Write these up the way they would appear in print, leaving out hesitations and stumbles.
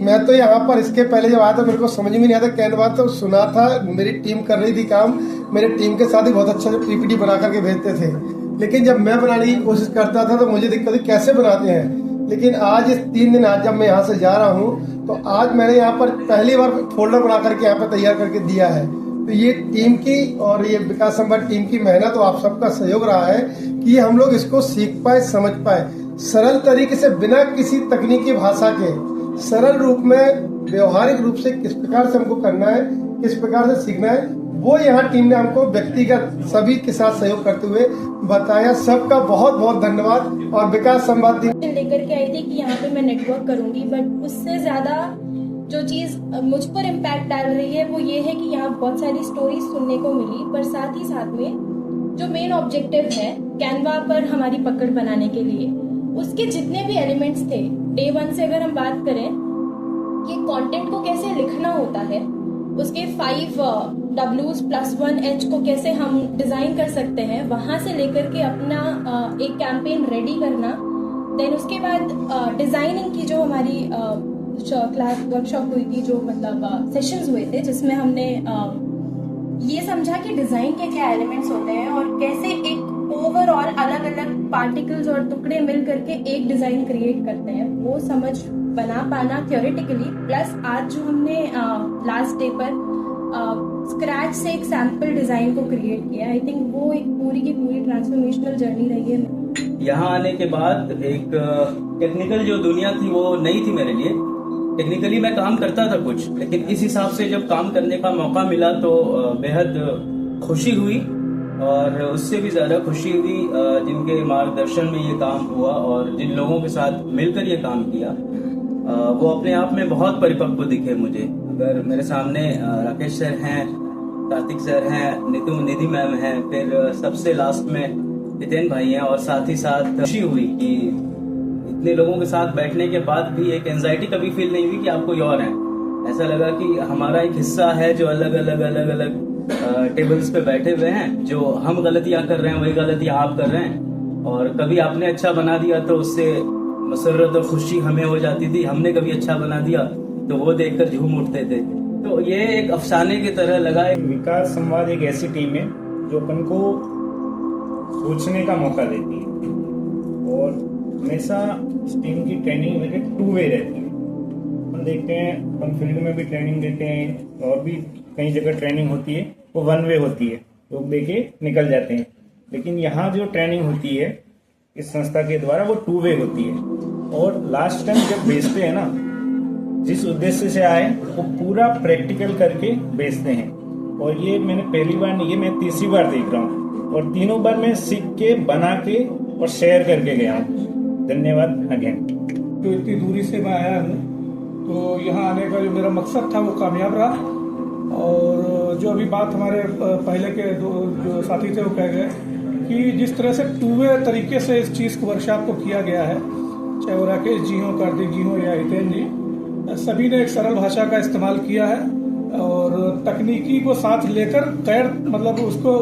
मैं तो यहाँ पर इसके पहले जब आया था मेरे को समझ में नहीं आता कैनवा, तो सुना था, मेरी टीम कर रही थी काम, मेरे टीम के साथ ही बहुत अच्छा पीपीटी बना करके भेजते थे। लेकिन जब मैं बनाने की कोशिश करता था तो मुझे दिक्कत थी कैसे बनाते हैं। लेकिन आज इस 3 दिन आज जब मैं यहाँ से जा रहा हूँ तो आज मैंने यहाँ पर पहली बार फोल्डर बना करके यहाँ पर तैयार करके दिया है। तो ये टीम की और ये विकास संवाद टीम की मेहनत और आप सबका सहयोग रहा है कि हम लोग इसको सीख पाए, समझ पाए, सरल तरीके से, बिना किसी तकनीकी भाषा के, सरल रूप में, व्यवहारिक रूप से किस प्रकार से हमको करना है, किस प्रकार से सीखना है, वो यहाँ टीम ने हमको व्यक्तिगत सभी के साथ सहयोग करते हुए बताया। सबका बहुत बहुत धन्यवाद। और विकास संवाद टीम लेकर के आई थी कि यहाँ पे मैं नेटवर्क करूंगी, बट उससे ज्यादा जो चीज मुझ पर इम्पैक्ट डाल रही है वो ये है कि यहाँ बहुत सारी स्टोरीज सुनने को मिली, पर साथ ही साथ में जो मेन ऑब्जेक्टिव है कैनवा पर हमारी पकड़ बनाने के लिए, उसके जितने भी एलिमेंट्स थे डे 1 से, अगर हम बात करें कि कंटेंट को कैसे लिखना होता है, उसके 5 W's + 1 H को कैसे हम डिजाइन कर सकते हैं, वहां से लेकर के अपना एक कैंपेन रेडी करना, देन उसके बाद डिजाइनिंग की जो हमारी क्लास वर्कशॉप हुई थी, जो मतलब सेशंस हुए थे, जिसमें हमने ये समझा कि डिजाइन के क्या एलिमेंट्स होते हैं और कैसे एक ओवरऑल अलग अलग पार्टिकल्स और टुकड़े मिल करके एक डिजाइन क्रिएट करते हैं, वो समझ बना पाना थियोरेटिकली, प्लस आज जो हमने लास्ट डे पर स्क्रैच से एक सैंपल डिजाइन को क्रिएट किया, आई थिंक वो एक पूरी की पूरी ट्रांसफॉर्मेशनल जर्नी रही है। यहाँ आने के बाद एक टेक्निकल जो दुनिया थी वो नई थी मेरे लिए। टेक्निकली मैं काम करता था कुछ, लेकिन इस हिसाब से जब काम करने का मौका मिला तो बेहद खुशी हुई, और उससे भी ज्यादा खुशी हुई जिनके मार्गदर्शन में ये काम हुआ और जिन लोगों के साथ मिलकर ये काम किया, वो अपने आप में बहुत परिपक्व दिखे मुझे। अगर मेरे सामने राकेश सर हैं, कार्तिक सर हैं, निधि मैम हैं, फिर सबसे लास्ट में जितेन भाई हैं, और साथ ही साथ खुशी हुई कि इतने लोगों के साथ बैठने के बाद भी एक एंजाइटी कभी फील नहीं हुई कि आप कोई और हैं। ऐसा लगा कि हमारा एक हिस्सा है जो अलग अलग टेबल्स पे बैठे हुए हैं, जो हम गलतियां कर रहे हैं वही गलतियां आप कर रहे हैं, और कभी आपने अच्छा बना दिया तो उससे मसरत और खुशी हमें हो जाती थी, हमने कभी अच्छा बना दिया तो वो देखकर झूम उठते थे। तो ये एक अफसाने की तरह लगा। विकास संवाद एक ऐसी टीम है जो अपन को सोचने का मौका देती है, और हमेशा इस टीम की ट्रेनिंग में 2 वे रहती है। अपन देखते हैं, अपन फील्ड में भी ट्रेनिंग देते हैं और भी कई जगह ट्रेनिंग होती है, वो 1 वे होती है, लोग देके निकल जाते हैं। लेकिन यहाँ जो ट्रेनिंग होती है इस संस्था के द्वारा वो 2 वे होती है, और लास्ट टाइम जब बेचते हैं ना, जिस उद्देश्य से आए वो पूरा प्रैक्टिकल करके बेचते हैं। और ये मैंने पहली बार नहीं, ये मैं तीसरी बार देख रहा हूँ, और तीनों बार मैं सीख के, बना के और शेयर करके गया हूँ। धन्यवाद अगेन। तो इतनी दूरी से मैं आया हूँ, तो यहाँ आने का जो मेरा मकसद था वो कामयाब रहा। और जो अभी बात हमारे पहले के जो साथी थे वो कह गए कि जिस तरह से 2 वे तरीके से इस चीज़ को, वर्कशॉप को किया गया है, चाहे वो राकेश जी हों, कार्तिक जी हों या हितेन जी, सभी ने एक सरल भाषा का इस्तेमाल किया है और तकनीकी को साथ लेकर मतलब उसको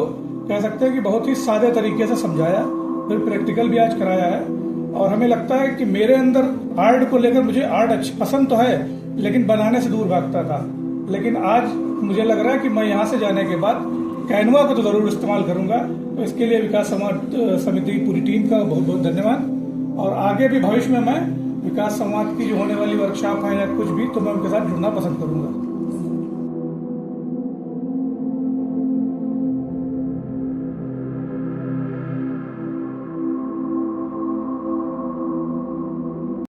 कह सकते हैं कि बहुत ही सादे तरीके से समझाया, फिर प्रैक्टिकल भी आज कराया है। और हमें लगता है कि मेरे अंदर आर्ट को लेकर, मुझे आर्ट अच्छी पसंद तो है लेकिन बनाने से दूर भागता था, लेकिन आज मुझे लग रहा है कि मैं यहाँ से जाने के बाद कैनवा को तो जरूर इस्तेमाल करूंगा। तो इसके लिए विकास संवाद समिति की पूरी टीम का बहुत बहुत धन्यवाद। और आगे भी भविष्य में मैं विकास संवाद की जो होने वाली वर्कशॉप है या कुछ भी, तो मैं उनके साथ जुड़ना पसंद करूंगा।